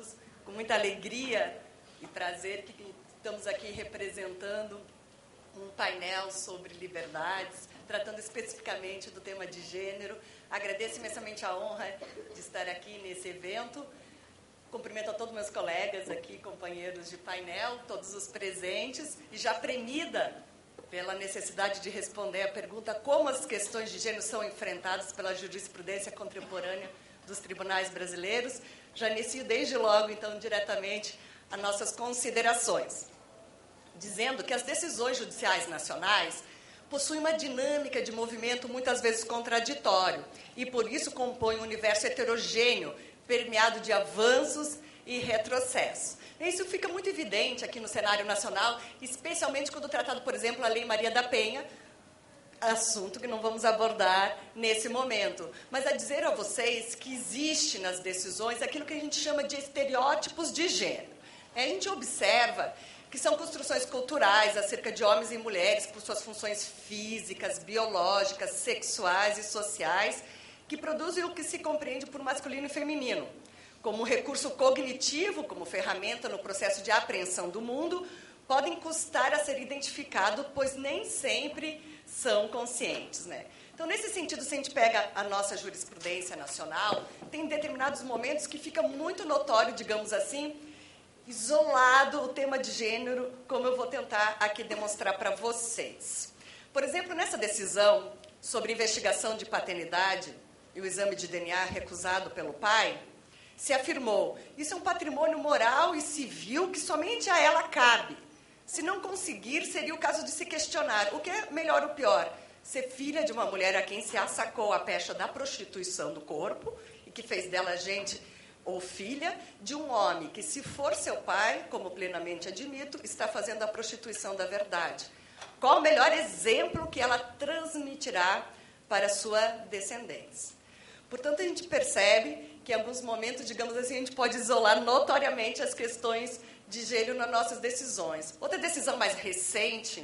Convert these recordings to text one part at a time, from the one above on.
todos. Com muita alegria e prazer que estamos aqui representando um painel sobre liberdades, tratando especificamente do tema de gênero. Agradeço imensamente a honra de estar aqui nesse evento. Cumprimento a todos meus colegas aqui, companheiros de painel, todos os presentes, e já premida pela necessidade de responder à pergunta como as questões de gênero são enfrentadas pela jurisprudência contemporânea dos tribunais brasileiros, já inicio desde logo, então, diretamente as nossas considerações, dizendo que as decisões judiciais nacionais possuem uma dinâmica de movimento muitas vezes contraditório e, por isso, compõem um universo heterogêneo, permeado de avanços e retrocessos. Isso fica muito evidente aqui no cenário nacional, especialmente quando tratado, por exemplo, a Lei Maria da Penha, assunto que não vamos abordar nesse momento. Mas a dizer a vocês que existe nas decisões aquilo que a gente chama de estereótipos de gênero. A gente observa que são construções culturais acerca de homens e mulheres por suas funções físicas, biológicas, sexuais e sociais, que produzem o que se compreende por masculino e feminino, como um recurso cognitivo, como ferramenta no processo de apreensão do mundo, podem custar a ser identificado, pois nem sempre são conscientes, né? Então, nesse sentido, se a gente pega a nossa jurisprudência nacional, tem determinados momentos que fica muito notório, digamos assim, isolado o tema de gênero, como eu vou tentar aqui demonstrar para vocês. Por exemplo, nessa decisão sobre investigação de paternidade e o exame de DNA recusado pelo pai, se afirmou: isso é um patrimônio moral e civil que somente a ela cabe. Se não conseguir, seria o caso de se questionar o que é melhor ou pior: ser filha de uma mulher a quem se assacou a pecha da prostituição do corpo e que fez dela gente, ou filha de um homem que, se for seu pai, como plenamente admito, está fazendo a prostituição da verdade. Qual o melhor exemplo que ela transmitirá para a sua descendência? Portanto, a gente percebe que, em alguns momentos, digamos assim, a gente pode isolar notoriamente as questões de gênero nas nossas decisões. Outra decisão mais recente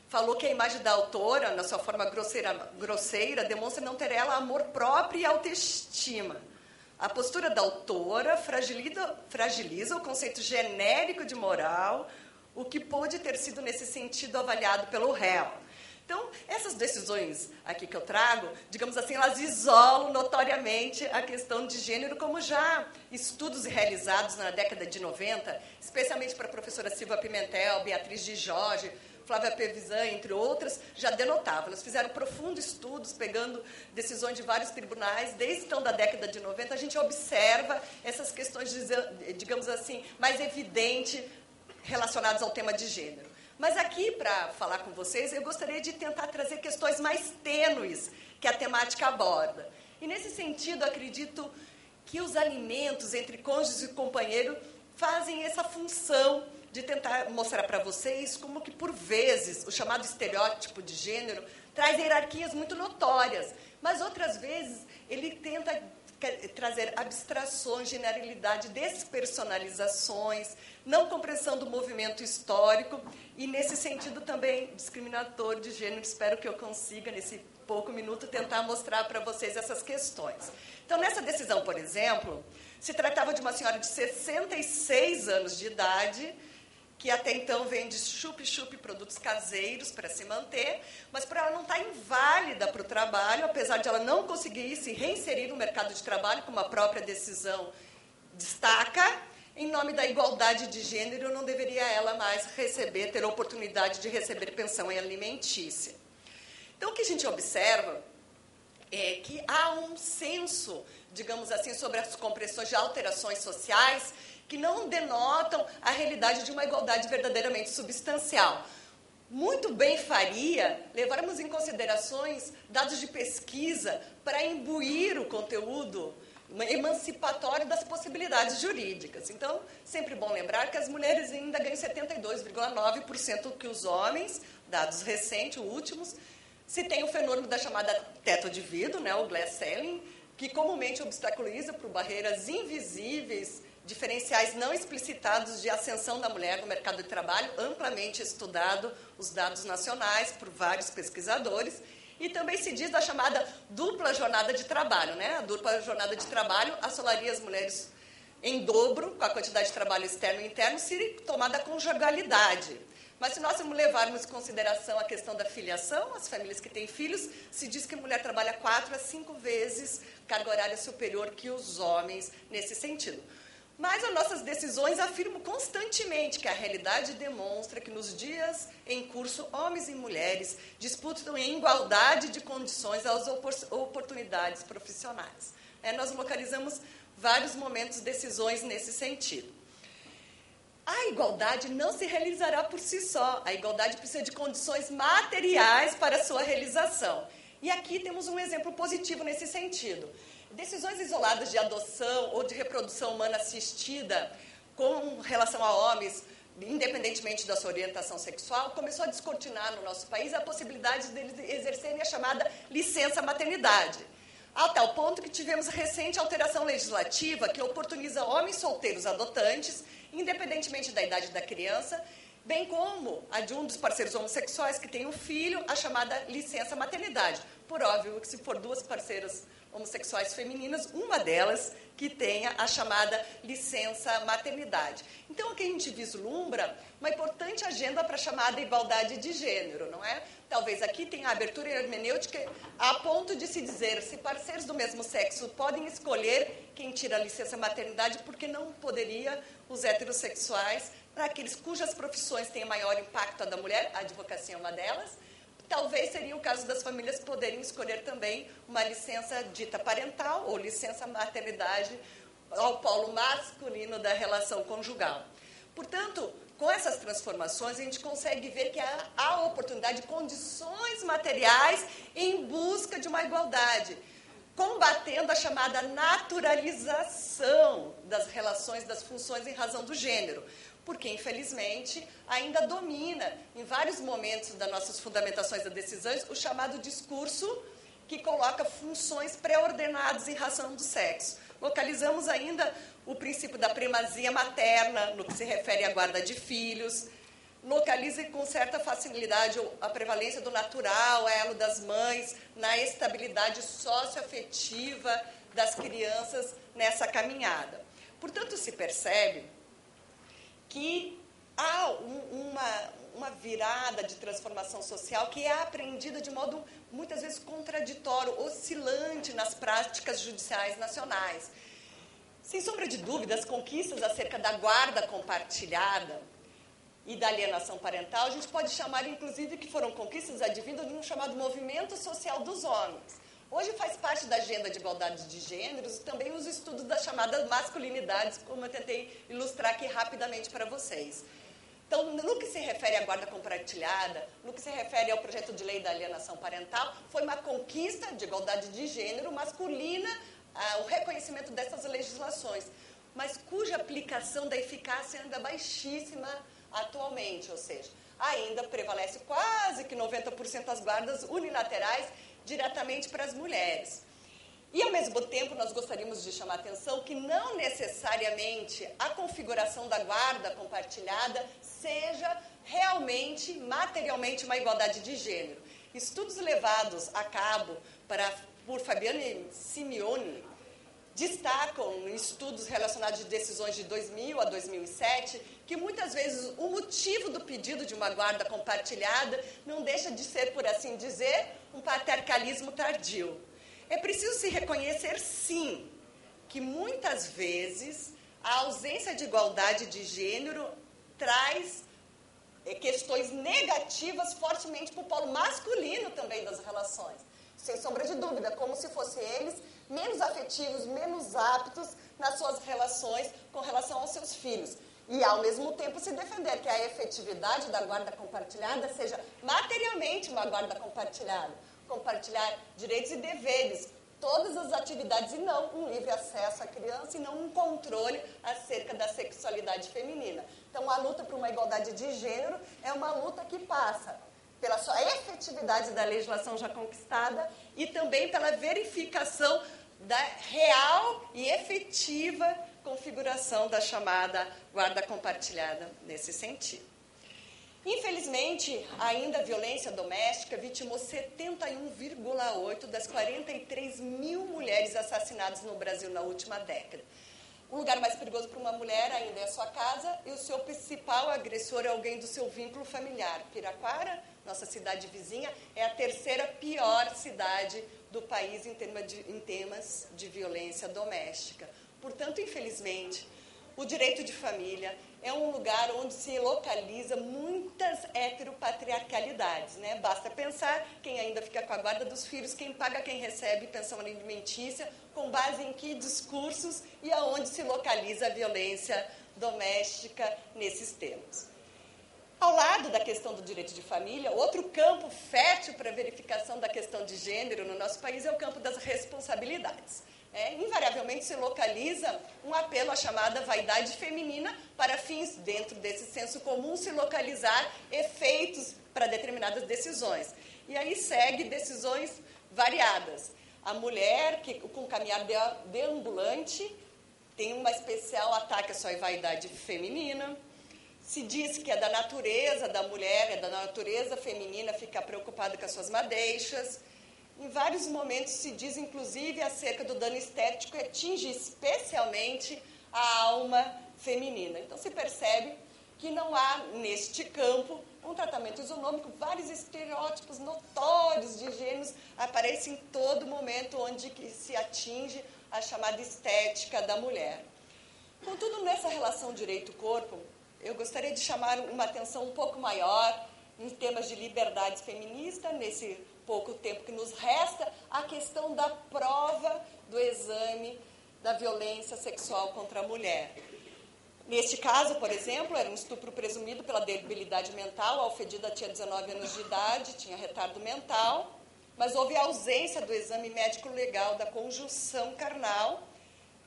falou que a imagem da autora, na sua forma grosseira, demonstra não ter ela amor próprio e autoestima. A postura da autora fragiliza o conceito genérico de moral, o que pode ter sido, nesse sentido, avaliado pelo réu. Então, essas decisões aqui que eu trago, digamos assim, elas isolam notoriamente a questão de gênero, como já estudos realizados na década de 90, especialmente para a professora Silvia Pimentel, Beatriz de Jorge, Flávia Pevisan, entre outras, já denotavam. Elas fizeram profundos estudos, pegando decisões de vários tribunais. Desde então, da década de 90, a gente observa essas questões, digamos assim, mais evidentes relacionadas ao tema de gênero. Mas aqui, para falar com vocês, eu gostaria de tentar trazer questões mais tênues que a temática aborda. E, nesse sentido, acredito que os alimentos entre cônjuge e companheiro fazem essa função de tentar mostrar para vocês como que, por vezes, o chamado estereótipo de gênero traz hierarquias muito notórias, mas, outras vezes, ele tenta trazer abstrações, generalidade, despersonalizações, não compreensão do movimento histórico e, nesse sentido, também discriminatório de gênero. Espero que eu consiga, nesse pouco minuto, tentar mostrar para vocês essas questões. Então, nessa decisão, por exemplo, se tratava de uma senhora de 66 anos de idade, que até então vende chup-chup, produtos caseiros para se manter, mas por ela não estar inválida para o trabalho, apesar de ela não conseguir se reinserir no mercado de trabalho, como a própria decisão destaca, em nome da igualdade de gênero, não deveria ela mais ter a oportunidade de receber pensão alimentícia. Então, o que a gente observa é que há um senso, digamos assim, sobre as compreensões de alterações sociais que não denotam a realidade de uma igualdade verdadeiramente substancial. Muito bem faria levarmos em considerações dados de pesquisa para imbuir o conteúdo emancipatório das possibilidades jurídicas. Então, sempre bom lembrar que as mulheres ainda ganham 72,9% que os homens, dados recentes, últimos. Se tem o fenômeno da chamada teto de vidro, né, o glass ceiling, que comumente obstaculiza por barreiras invisíveis, diferenciais não explicitados de ascensão da mulher no mercado de trabalho, amplamente estudado os dados nacionais por vários pesquisadores, e também se diz da chamada dupla jornada de trabalho, né? A dupla jornada de trabalho assolaria as mulheres em dobro com a quantidade de trabalho externo e interno se tomar da conjugalidade. Mas se nós levarmos em consideração a questão da filiação, as famílias que têm filhos, se diz que a mulher trabalha 4 a 5 vezes carga horária superior que os homens nesse sentido. Mas as nossas decisões afirmam constantemente que a realidade demonstra que nos dias em curso, homens e mulheres disputam em igualdade de condições as oportunidades profissionais. Nós localizamos vários momentos, decisões nesse sentido. A igualdade não se realizará por si só. A igualdade precisa de condições materiais para a sua realização. E aqui temos um exemplo positivo nesse sentido. Decisões isoladas de adoção ou de reprodução humana assistida com relação a homens, independentemente da sua orientação sexual, começou a descortinar no nosso país a possibilidade deles exercerem a chamada licença maternidade. A tal ponto que tivemos recente alteração legislativa que oportuniza homens solteiros adotantes, independentemente da idade da criança, bem como a de um dos parceiros homossexuais que tem um filho, a chamada licença maternidade. Por óbvio que se for 2 parceiras homossexuais femininas, uma delas que tenha a chamada licença maternidade. Então, o que a gente vislumbra uma importante agenda para a chamada igualdade de gênero, não é? Talvez aqui tenha a abertura hermenêutica a ponto de se dizer se parceiros do mesmo sexo podem escolher quem tira a licença maternidade, porque não poderia os heterossexuais, para aqueles cujas profissões têm maior impacto a da mulher, a advocacia é uma delas. Talvez seria o caso das famílias poderem escolher também uma licença dita parental ou licença maternidade ao polo masculino da relação conjugal. Portanto, com essas transformações, a gente consegue ver que há oportunidade de condições materiais em busca de uma igualdade, combatendo a chamada naturalização das relações, das funções em razão do gênero. Porque, infelizmente, ainda domina, em vários momentos das nossas fundamentações das decisões, o chamado discurso que coloca funções pré-ordenadas em razão do sexo. Localizamos ainda o princípio da primazia materna, no que se refere à guarda de filhos. Localiza com certa facilidade a prevalência do natural, o elo das mães, na estabilidade socioafetiva das crianças nessa caminhada. Portanto, se percebe que há uma virada de transformação social que é apreendida de modo, muitas vezes, contraditório, oscilante nas práticas judiciais nacionais. Sem sombra de dúvida, as conquistas acerca da guarda compartilhada e da alienação parental, a gente pode chamar, inclusive, que foram conquistas advindas de um chamado movimento social dos homens. Hoje faz parte da agenda de igualdade de gêneros e também os estudos das chamadas masculinidades, como eu tentei ilustrar aqui rapidamente para vocês. Então, no que se refere à guarda compartilhada, no que se refere ao projeto de lei da alienação parental, foi uma conquista de igualdade de gênero masculina, o reconhecimento dessas legislações, mas cuja aplicação da eficácia ainda baixíssima atualmente, ou seja, ainda prevalece quase que 90% as guardas unilaterais diretamente para as mulheres. E, ao mesmo tempo, nós gostaríamos de chamar a atenção que não necessariamente a configuração da guarda compartilhada seja realmente, materialmente, uma igualdade de gênero. Estudos levados a cabo por Fabiane Simeoni destacam em estudos relacionados de decisões de 2000 a 2007 que muitas vezes o motivo do pedido de uma guarda compartilhada não deixa de ser, por assim dizer, um patriarcalismo tardio. É preciso se reconhecer, sim, que muitas vezes a ausência de igualdade de gênero traz questões negativas fortemente para o polo masculino também das relações. Sem sombra de dúvida, como se fossem eles menos afetivos, menos aptos nas suas relações com relação aos seus filhos. E, ao mesmo tempo, se defender que a efetividade da guarda compartilhada seja materialmente uma guarda compartilhada. Compartilhar direitos e deveres, todas as atividades, e não um livre acesso à criança, e não um controle acerca da sexualidade feminina. Então, a luta por uma igualdade de gênero é uma luta que passa pela sua efetividade da legislação já conquistada e também pela verificação da real e efetiva configuração da chamada guarda compartilhada nesse sentido. Infelizmente, ainda a violência doméstica vitimou 71,8% das 43 mil mulheres assassinadas no Brasil na última década. O lugar mais perigoso para uma mulher ainda é a sua casa e o seu principal agressor é alguém do seu vínculo familiar. Piraquara, nossa cidade vizinha, é a terceira pior cidade do país em temas de violência doméstica. Portanto, infelizmente, o direito de família é um lugar onde se localiza muitas heteropatriarcalidades, né? Basta pensar quem ainda fica com a guarda dos filhos, quem paga, quem recebe pensão alimentícia, com base em que discursos e aonde se localiza a violência doméstica nesses termos. Ao lado da questão do direito de família, outro campo fértil para a verificação da questão de gênero no nosso país é o campo das responsabilidades. Invariavelmente se localiza um apelo à chamada vaidade feminina para fins, dentro desse senso comum, se localizar efeitos para determinadas decisões. E aí segue decisões variadas. A mulher, que com caminhar deambulante, tem um especial ataque à sua vaidade feminina. Se diz que é da natureza da mulher, é da natureza feminina ficar preocupada com as suas madeixas. Em vários momentos se diz, inclusive, acerca do dano estético que atinge especialmente a alma feminina. Então, se percebe que não há, neste campo, um tratamento isonômico. Vários estereótipos notórios de gêneros aparecem em todo momento onde que se atinge a chamada estética da mulher. Contudo, nessa relação direito-corpo, eu gostaria de chamar uma atenção um pouco maior em temas de liberdade feminista, nesse pouco tempo que nos resta, a questão da prova do exame da violência sexual contra a mulher. Neste caso, por exemplo, era um estupro presumido pela debilidade mental, a ofendida tinha 19 anos de idade, tinha retardo mental, mas houve ausência do exame médico legal da conjunção carnal.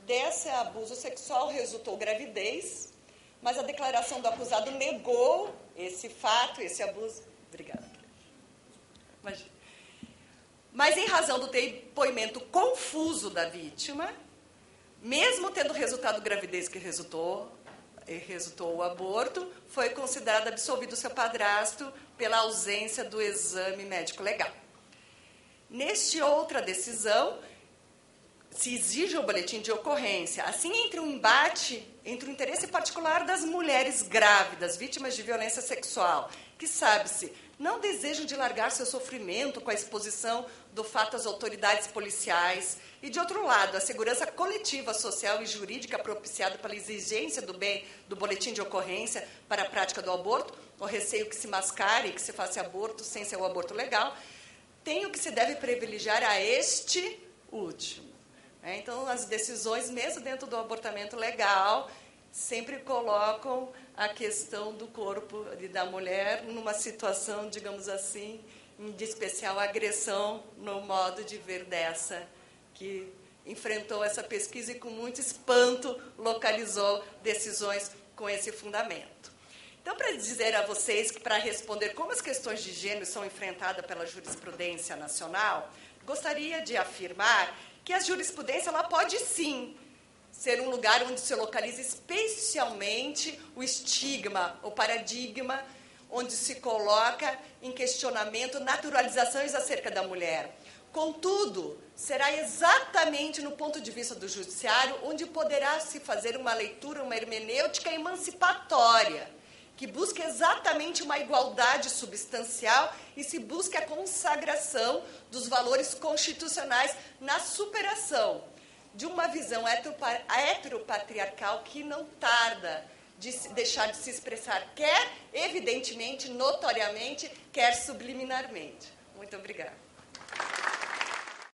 Desse abuso sexual resultou gravidez, mas a declaração do acusado negou esse fato, esse abuso. Obrigada. Imagina. Mas, em razão do depoimento confuso da vítima, mesmo tendo resultado gravidez que resultou o aborto, foi considerado absolvido seu padrasto pela ausência do exame médico legal. Neste outra decisão, se exige o boletim de ocorrência. Assim, entre um embate entre o interesse particular das mulheres grávidas, vítimas de violência sexual, que, sabe-se, não desejam de largar seu sofrimento com a exposição do fato às autoridades policiais, e, de outro lado, a segurança coletiva, social e jurídica propiciada pela exigência do boletim de ocorrência para a prática do aborto, o receio que se mascare e que se faça aborto sem ser o aborto legal, tem o que se deve privilegiar a este último. Então, as decisões, mesmo dentro do abortamento legal, sempre colocam a questão do corpo e da mulher numa situação, digamos assim, de especial agressão no modo de ver dessa que enfrentou essa pesquisa e, com muito espanto, localizou decisões com esse fundamento. Então, para dizer a vocês que, para responder como as questões de gênero são enfrentadas pela jurisprudência nacional, gostaria de afirmar que a jurisprudência ela pode, sim, ser um lugar onde se localiza especialmente o estigma, o paradigma, onde se coloca em questionamento naturalizações acerca da mulher. Contudo, será exatamente no ponto de vista do judiciário onde poderá se fazer uma leitura, uma hermenêutica emancipatória, que busque exatamente uma igualdade substancial e se busque a consagração dos valores constitucionais na superação de uma visão heteropatriarcal que não tarda de deixar de se expressar, quer evidentemente, notoriamente, quer subliminarmente. Muito obrigada.